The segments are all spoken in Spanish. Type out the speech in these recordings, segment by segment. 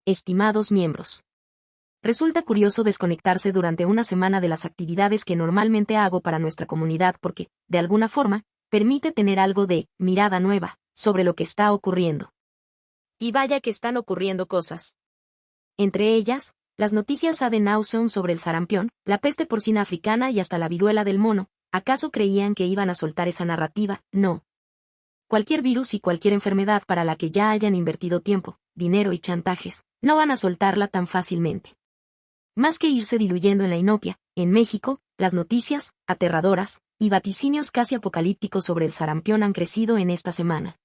estimados miembros. Resulta curioso desconectarse durante una semana de las actividades que normalmente hago para nuestra comunidad porque, de alguna forma, permite tener algo de mirada nueva sobre lo que está ocurriendo. Y vaya que están ocurriendo cosas. Entre ellas, las noticias ad nauseam sobre el sarampión, la peste porcina africana y hasta la viruela del mono. ¿Acaso creían que iban a soltar esa narrativa? No. Cualquier virus y cualquier enfermedad para la que ya hayan invertido tiempo, dinero y chantajes, no van a soltarla tan fácilmente. Más que irse diluyendo en la inopia, en México, las noticias, aterradoras, y vaticinios casi apocalípticos sobre el sarampión han crecido en esta semana.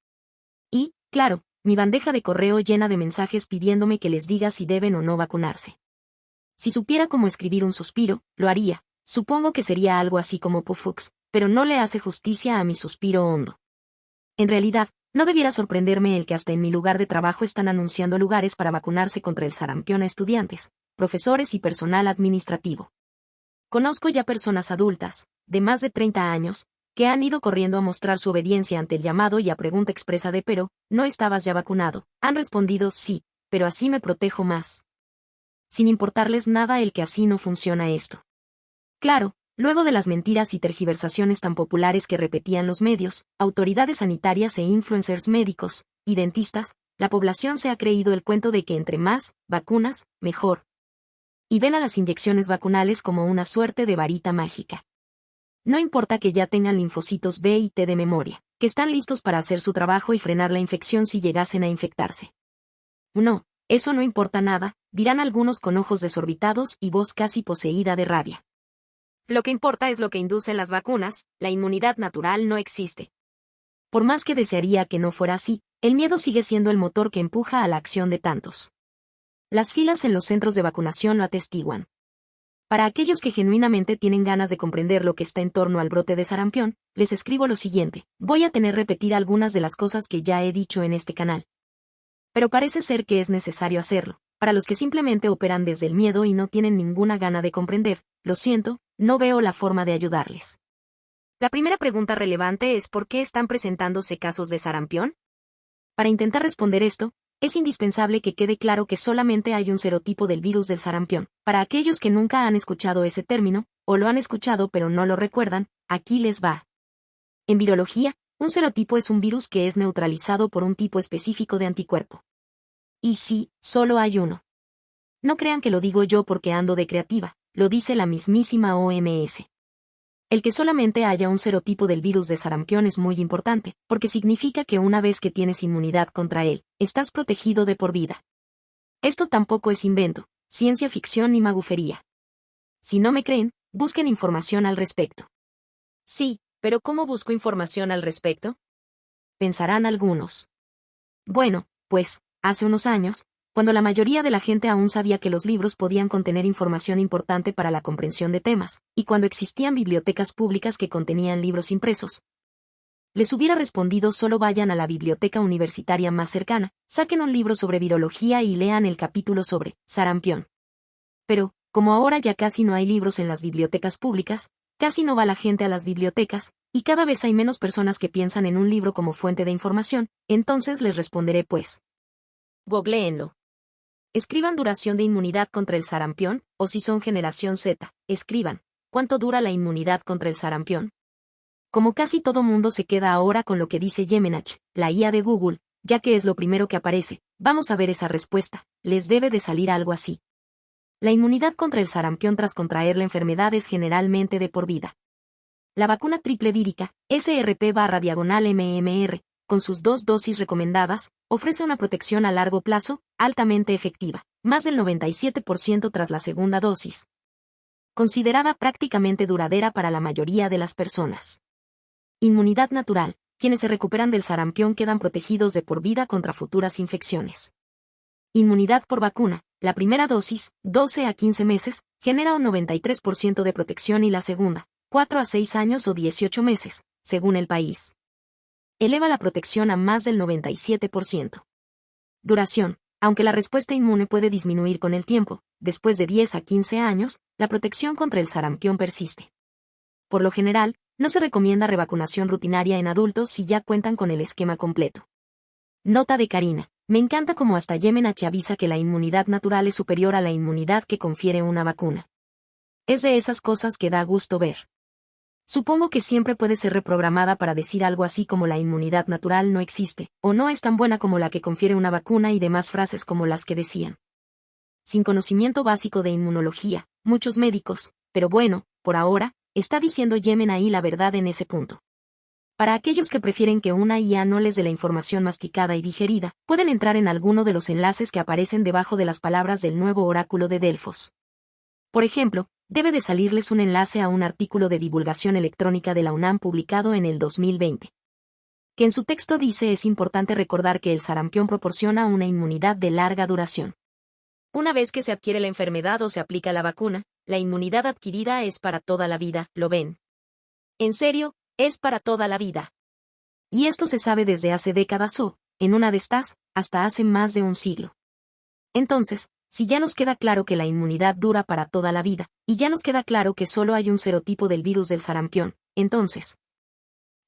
Y, claro, mi bandeja de correo llena de mensajes pidiéndome que les diga si deben o no vacunarse. Si supiera cómo escribir un suspiro, lo haría. Supongo que sería algo así como Pufux, pero no le hace justicia a mi suspiro hondo. En realidad, no debiera sorprenderme el que hasta en mi lugar de trabajo están anunciando lugares para vacunarse contra el sarampión a estudiantes, profesores y personal administrativo. Conozco ya personas adultas, de más de 30 años, que han ido corriendo a mostrar su obediencia ante el llamado y a pregunta expresa de «pero, ¿no estabas ya vacunado?». Han respondido «sí, pero así me protejo más». Sin importarles nada el que así no funciona esto. Claro, luego de las mentiras y tergiversaciones tan populares que repetían los medios, autoridades sanitarias e influencers médicos, y dentistas, la población se ha creído el cuento de que entre más vacunas, mejor. Y ven a las inyecciones vacunales como una suerte de varita mágica. No importa que ya tengan linfocitos B y T de memoria, que están listos para hacer su trabajo y frenar la infección si llegasen a infectarse. No, eso no importa nada, dirán algunos con ojos desorbitados y voz casi poseída de rabia. Lo que importa es lo que inducen las vacunas, la inmunidad natural no existe. Por más que desearía que no fuera así, el miedo sigue siendo el motor que empuja a la acción de tantos. Las filas en los centros de vacunación lo atestiguan. Para aquellos que genuinamente tienen ganas de comprender lo que está en torno al brote de sarampión, les escribo lo siguiente: voy a tener que repetir algunas de las cosas que ya he dicho en este canal. Pero parece ser que es necesario hacerlo. Para los que simplemente operan desde el miedo y no tienen ninguna gana de comprender, lo siento, no veo la forma de ayudarles. La primera pregunta relevante es ¿por qué están presentándose casos de sarampión? Para intentar responder esto, es indispensable que quede claro que solamente hay un serotipo del virus del sarampión. Para aquellos que nunca han escuchado ese término, o lo han escuchado pero no lo recuerdan, aquí les va. En virología, un serotipo es un virus que es neutralizado por un tipo específico de anticuerpo. Y sí, solo hay uno. No crean que lo digo yo porque ando de creativa, lo dice la mismísima OMS. El que solamente haya un serotipo del virus de sarampión es muy importante, porque significa que una vez que tienes inmunidad contra él, estás protegido de por vida. Esto tampoco es invento, ciencia ficción ni magufería. Si no me creen, busquen información al respecto. Sí, pero ¿cómo busco información al respecto? Pensarán algunos. Bueno, pues, hace unos años, cuando la mayoría de la gente aún sabía que los libros podían contener información importante para la comprensión de temas, y cuando existían bibliotecas públicas que contenían libros impresos, les hubiera respondido solo vayan a la biblioteca universitaria más cercana, saquen un libro sobre virología y lean el capítulo sobre sarampión. Pero, como ahora ya casi no hay libros en las bibliotecas públicas, casi no va la gente a las bibliotecas, y cada vez hay menos personas que piensan en un libro como fuente de información, entonces les responderé pues. Googleenlo. Escriban duración de inmunidad contra el sarampión, o si son generación Z, escriban, ¿cuánto dura la inmunidad contra el sarampión? Como casi todo mundo se queda ahora con lo que dice Yemenach, la IA de Google, ya que es lo primero que aparece, vamos a ver esa respuesta, les debe de salir algo así. La inmunidad contra el sarampión tras contraer la enfermedad es generalmente de por vida. La vacuna triple vírica, SRP/MMR, con sus 2 dosis recomendadas, ofrece una protección a largo plazo, altamente efectiva, más del 97% tras la segunda dosis. Considerada prácticamente duradera para la mayoría de las personas. Inmunidad natural, quienes se recuperan del sarampión quedan protegidos de por vida contra futuras infecciones. Inmunidad por vacuna, la primera dosis, 12 a 15 meses, genera un 93% de protección y la segunda, 4 a 6 años o 18 meses, según el país. Eleva la protección a más del 97%. Duración. Aunque la respuesta inmune puede disminuir con el tiempo, después de 10 a 15 años, la protección contra el sarampión persiste. Por lo general, no se recomienda revacunación rutinaria en adultos si ya cuentan con el esquema completo. Nota de Karina. Me encanta como hasta Yemen H avisa que la inmunidad natural es superior a la inmunidad que confiere una vacuna. Es de esas cosas que da gusto ver. Supongo que siempre puede ser reprogramada para decir algo así como la inmunidad natural no existe, o no es tan buena como la que confiere una vacuna y demás frases como las que decían. Sin conocimiento básico de inmunología, muchos médicos, pero bueno, por ahora, está diciendo Yemen ahí la verdad en ese punto. Para aquellos que prefieren que una IA no les dé la información masticada y digerida, pueden entrar en alguno de los enlaces que aparecen debajo de las palabras del nuevo oráculo de Delfos. Por ejemplo, debe de salirles un enlace a un artículo de divulgación electrónica de la UNAM publicado en el 2020. Que en su texto dice es importante recordar que el sarampión proporciona una inmunidad de larga duración. Una vez que se adquiere la enfermedad o se aplica la vacuna, la inmunidad adquirida es para toda la vida, ¿lo ven? En serio, es para toda la vida. Y esto se sabe desde hace décadas o, en una de estas, hasta hace más de un siglo. Entonces, si ya nos queda claro que la inmunidad dura para toda la vida, y ya nos queda claro que solo hay un serotipo del virus del sarampión, entonces,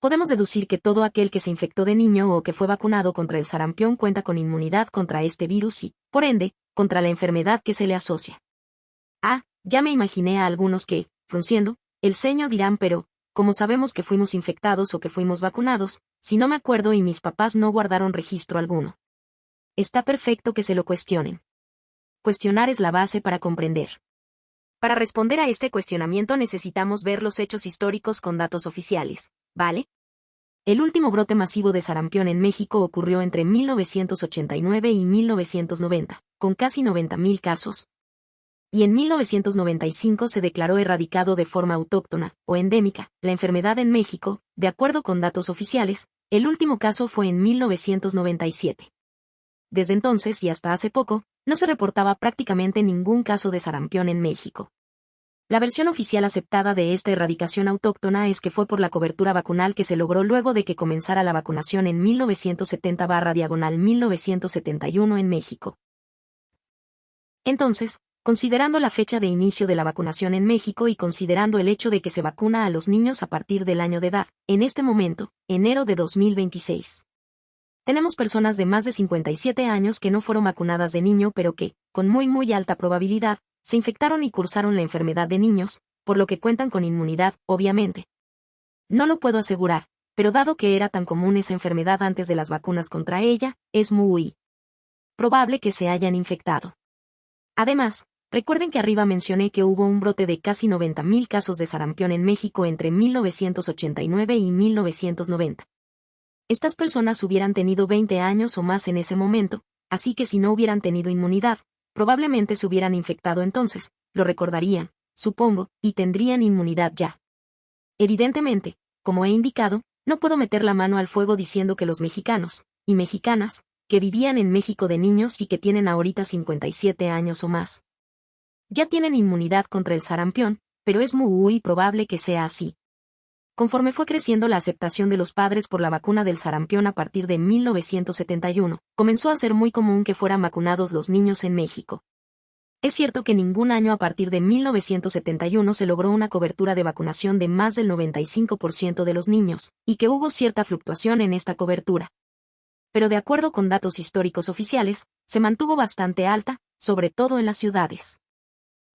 podemos deducir que todo aquel que se infectó de niño o que fue vacunado contra el sarampión cuenta con inmunidad contra este virus y, por ende, contra la enfermedad que se le asocia. Ah, ya me imaginé a algunos que, frunciendo el ceño dirán pero, ¿cómo sabemos que fuimos infectados o que fuimos vacunados, si no me acuerdo y mis papás no guardaron registro alguno? Está perfecto que se lo cuestionen. Cuestionar es la base para comprender. Para responder a este cuestionamiento necesitamos ver los hechos históricos con datos oficiales, ¿vale? El último brote masivo de sarampión en México ocurrió entre 1989 y 1990, con casi 90.000 casos. Y en 1995 se declaró erradicado de forma autóctona, o endémica, la enfermedad en México, de acuerdo con datos oficiales, el último caso fue en 1997. Desde entonces y hasta hace poco, no se reportaba prácticamente ningún caso de sarampión en México. La versión oficial aceptada de esta erradicación autóctona es que fue por la cobertura vacunal que se logró luego de que comenzara la vacunación en 1970/1971 en México. Entonces, considerando la fecha de inicio de la vacunación en México y considerando el hecho de que se vacuna a los niños a partir del año de edad, en este momento, enero de 2026. Tenemos personas de más de 57 años que no fueron vacunadas de niño pero que, con muy alta probabilidad, se infectaron y cursaron la enfermedad de niños, por lo que cuentan con inmunidad, obviamente. No lo puedo asegurar, pero dado que era tan común esa enfermedad antes de las vacunas contra ella, es muy probable que se hayan infectado. Además, recuerden que arriba mencioné que hubo un brote de casi 90.000 casos de sarampión en México entre 1989 y 1990. Estas personas hubieran tenido 20 años o más en ese momento, así que si no hubieran tenido inmunidad, probablemente se hubieran infectado entonces, lo recordarían, supongo, y tendrían inmunidad ya. Evidentemente, como he indicado, no puedo meter la mano al fuego diciendo que los mexicanos, y mexicanas, que vivían en México de niños y que tienen ahorita 57 años o más, ya tienen inmunidad contra el sarampión, pero es muy probable que sea así. Conforme fue creciendo la aceptación de los padres por la vacuna del sarampión a partir de 1971, comenzó a ser muy común que fueran vacunados los niños en México. Es cierto que ningún año a partir de 1971 se logró una cobertura de vacunación de más del 95% de los niños, y que hubo cierta fluctuación en esta cobertura. Pero de acuerdo con datos históricos oficiales, se mantuvo bastante alta, sobre todo en las ciudades.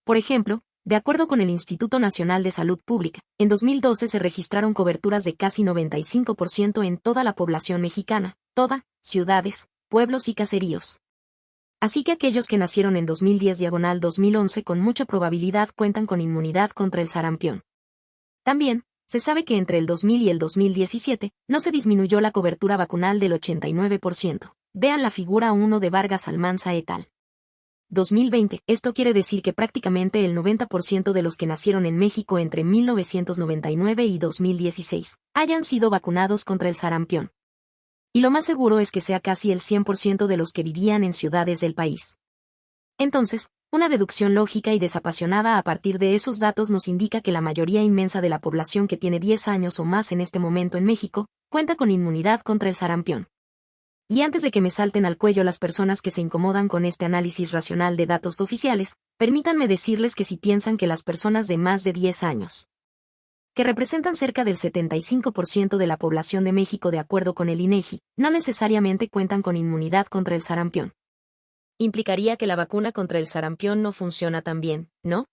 Por ejemplo, de acuerdo con el Instituto Nacional de Salud Pública, en 2012 se registraron coberturas de casi 95% en toda la población mexicana, ciudades, pueblos y caseríos. Así que aquellos que nacieron en 2010/2011 con mucha probabilidad cuentan con inmunidad contra el sarampión. También, se sabe que entre el 2000 y el 2017, no se disminuyó la cobertura vacunal del 89%. Vean la figura 1 de Vargas Almanza et al. 2020. Esto quiere decir que prácticamente el 90% de los que nacieron en México entre 1999 y 2016 hayan sido vacunados contra el sarampión. Y lo más seguro es que sea casi el 100% de los que vivían en ciudades del país. Entonces, una deducción lógica y desapasionada a partir de esos datos nos indica que la mayoría inmensa de la población que tiene 10 años o más en este momento en México, cuenta con inmunidad contra el sarampión. Y antes de que me salten al cuello las personas que se incomodan con este análisis racional de datos oficiales, permítanme decirles que si piensan que las personas de más de 10 años que representan cerca del 75% de la población de México de acuerdo con el INEGI, no necesariamente cuentan con inmunidad contra el sarampión. Implicaría que la vacuna contra el sarampión no funciona tan bien, ¿no?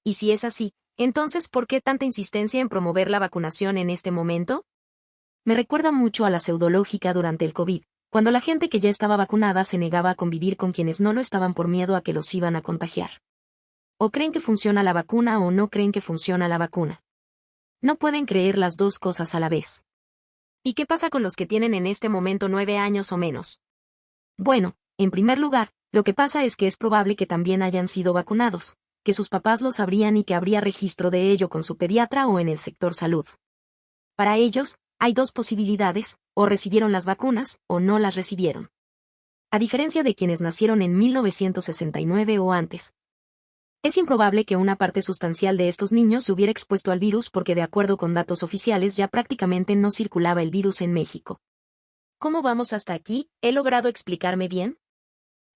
Y si es así, entonces, ¿por qué tanta insistencia en promover la vacunación en este momento? Me recuerda mucho a la pseudológica durante el COVID, cuando la gente que ya estaba vacunada se negaba a convivir con quienes no lo estaban por miedo a que los iban a contagiar. O creen que funciona la vacuna o no creen que funciona la vacuna. No pueden creer las dos cosas a la vez. ¿Y qué pasa con los que tienen en este momento 9 años o menos? Bueno, en primer lugar, lo que pasa es que es probable que también hayan sido vacunados, que sus papás lo sabrían y que habría registro de ello con su pediatra o en el sector salud. Para ellos, hay dos posibilidades, o recibieron las vacunas, o no las recibieron. A diferencia de quienes nacieron en 1969 o antes. Es improbable que una parte sustancial de estos niños se hubiera expuesto al virus porque de acuerdo con datos oficiales ya prácticamente no circulaba el virus en México. ¿Cómo vamos hasta aquí? ¿He logrado explicarme bien?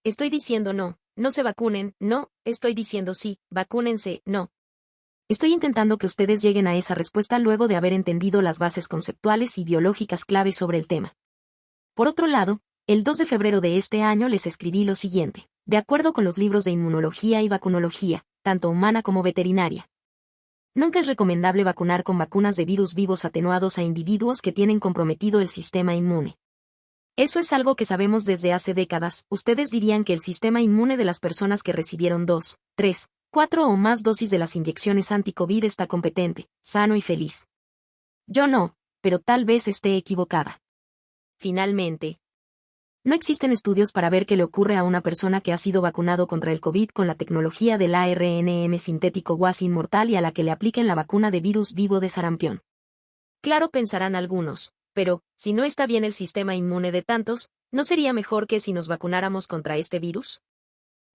Estoy diciendo no, no se vacunen, no, estoy diciendo sí, vacúnense, no. Estoy intentando que ustedes lleguen a esa respuesta luego de haber entendido las bases conceptuales y biológicas claves sobre el tema. Por otro lado, el 2 de febrero de este año les escribí lo siguiente. De acuerdo con los libros de inmunología y vacunología, tanto humana como veterinaria. Nunca es recomendable vacunar con vacunas de virus vivos atenuados a individuos que tienen comprometido el sistema inmune. Eso es algo que sabemos desde hace décadas. Ustedes dirían que el sistema inmune de las personas que recibieron 2, 3, 4 o más dosis de las inyecciones anti-COVID está competente, sano y feliz. Yo no, pero tal vez esté equivocada. Finalmente, no existen estudios para ver qué le ocurre a una persona que ha sido vacunado contra el COVID con la tecnología del ARNM sintético WAS inmortal y a la que le apliquen la vacuna de virus vivo de sarampión. Claro, pensarán algunos, pero, si no está bien el sistema inmune de tantos, ¿no sería mejor que si nos vacunáramos contra este virus?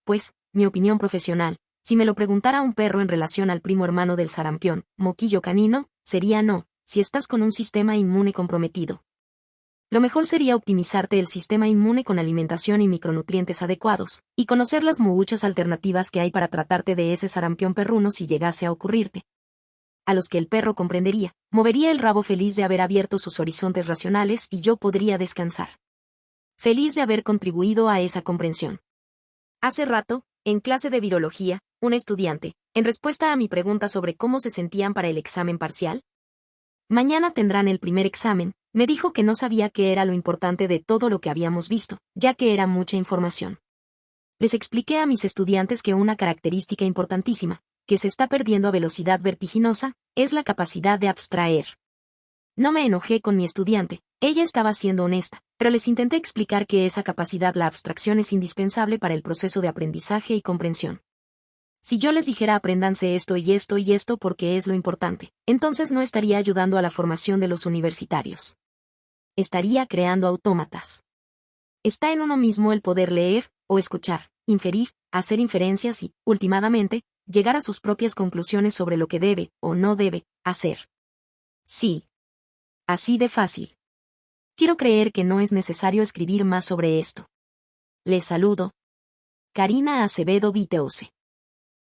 Pues, mi opinión profesional, si me lo preguntara un perro en relación al primo hermano del sarampión, moquillo canino, sería no, si estás con un sistema inmune comprometido. Lo mejor sería optimizarte el sistema inmune con alimentación y micronutrientes adecuados, y conocer las muchas alternativas que hay para tratarte de ese sarampión perruno si llegase a ocurrirte. A los que el perro comprendería, movería el rabo feliz de haber abierto sus horizontes racionales y yo podría descansar. Feliz de haber contribuido a esa comprensión. Hace rato, en clase de virología, un estudiante, en respuesta a mi pregunta sobre cómo se sentían para el examen parcial, mañana tendrán el primer examen, me dijo que no sabía qué era lo importante de todo lo que habíamos visto, ya que era mucha información. Les expliqué a mis estudiantes que una característica importantísima, que se está perdiendo a velocidad vertiginosa, es la capacidad de abstraer. No me enojé con mi estudiante, ella estaba siendo honesta, pero les intenté explicar que esa capacidad, la abstracción, es indispensable para el proceso de aprendizaje y comprensión. Si yo les dijera apréndanse esto y esto y esto porque es lo importante, entonces no estaría ayudando a la formación de los universitarios. Estaría creando autómatas. Está en uno mismo el poder leer, o escuchar, inferir, hacer inferencias y, últimamente, llegar a sus propias conclusiones sobre lo que debe, o no debe, hacer. Sí. Así de fácil. Quiero creer que no es necesario escribir más sobre esto. Les saludo. Karina Acevedo Viteose.